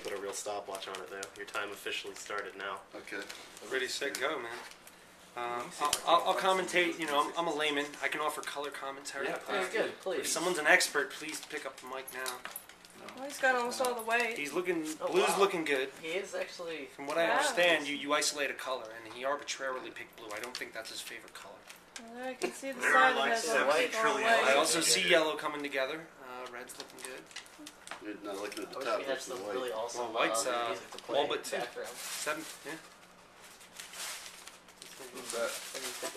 put a real stopwatch on it, though. Your time officially started now. Okay. Ready, set, go, man. I'll commentate. You know, I'm a layman. I can offer color commentary. Yeah, good. Please. If someone's an expert, please pick up the mic now. Well, he's got almost all the weight. He's looking. Oh, Blue's wow. looking good. He is actually. From what I Wow. understand, you isolate a color, and he arbitrarily picked blue. I don't think that's his favorite color. Well, I can see the There side are that like has 70 all trillion white. I also see yellow coming together. Red's looking good. You're not looking at I the wish top. we had There's the some white. really awesome Well, white's, music to play all in but the two. background. 7, yeah. What's that?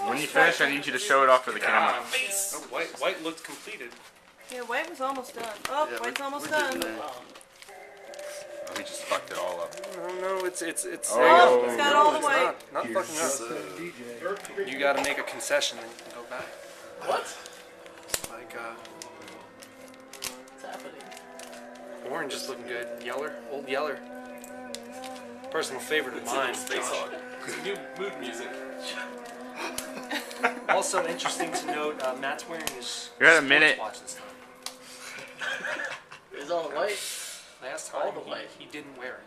When you finish, I need you to show it off for the camera. Oh, white looked completed. Yeah, white was almost done. Oh, Yeah, white's almost we're getting done. there. Oh, we just fucked it all up. No, it's. Oh, he's got all the it's white. not fucking up. You gotta make a concession and you can go back. What? Like, What's happening? orange is looking good. Yeller, old Yeller. Personal favorite of mine. Space Hog. New mood music. Also interesting to note, Matt's wearing his You're at a sports minute. watch this time. Is all the white? Last All time the white. he didn't wear it.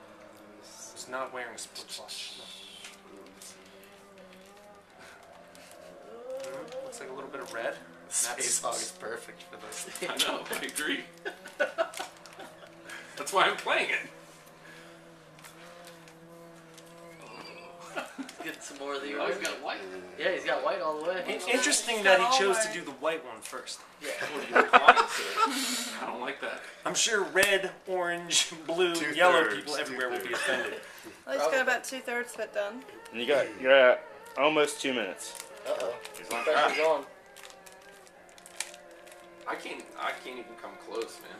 He's not wearing a sports watch. No. Looks like a little bit of red. Space Hog is perfect for this. I know, I agree. That's why I'm playing it. Get some more of the Oh, he's orange. got white. Yeah, he's got white all the way. Interesting that he chose to do the white one first. Yeah. What are you implying, sir? I don't like that. I'm sure red, orange, blue, yellow people everywhere will be offended. Well, he's got about 2/3 of it done. And you're at almost 2 minutes. Uh-oh. Pressure's on. I can't even come close, man.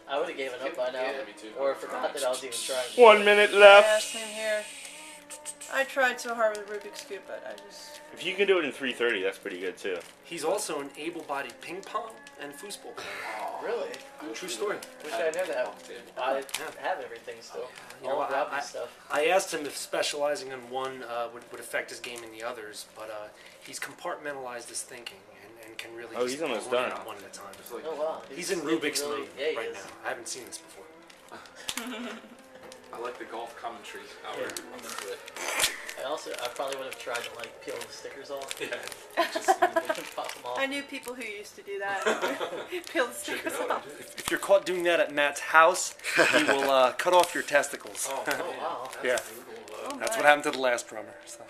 I would have given up by now. Yeah, me too. Or forgot that I was even trying. 1 minute Yeah, left. same here. I tried so hard with Rubik's Cube, but I just... If you can do it in 3:30, that's pretty good too. He's also an able-bodied ping pong and foosball player. Really? True story. Wish I knew that. I have everything still. You know, All the Robbie stuff. I asked him if specializing in one would affect his game in the others, but he's compartmentalized his thinking and can really Oh, just he's almost work it done. out one at a time. It's like, Oh wow. He's in Rubik's really, mode yeah, he right is. now. I haven't seen this before. I like the golf commentary. Yeah, I'm into it. I probably would have tried to like peel the stickers off. Yeah. Pop them off. I knew people who used to do that. Peel the stickers off. If you're caught doing that at Matt's house, he will cut off your testicles. Oh, Oh wow. Yeah, Oh, that's my. what happened to the last drummer. So.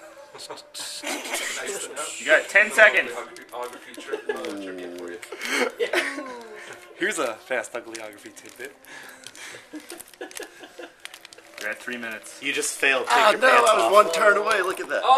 nice to know. You got 10 seconds. Uglyography trivia for you. Here's a fast uglyography tidbit. You're at 3 minutes. You just failed. Take Oh your no, pants I was off. one turn away. Look at that. Oh!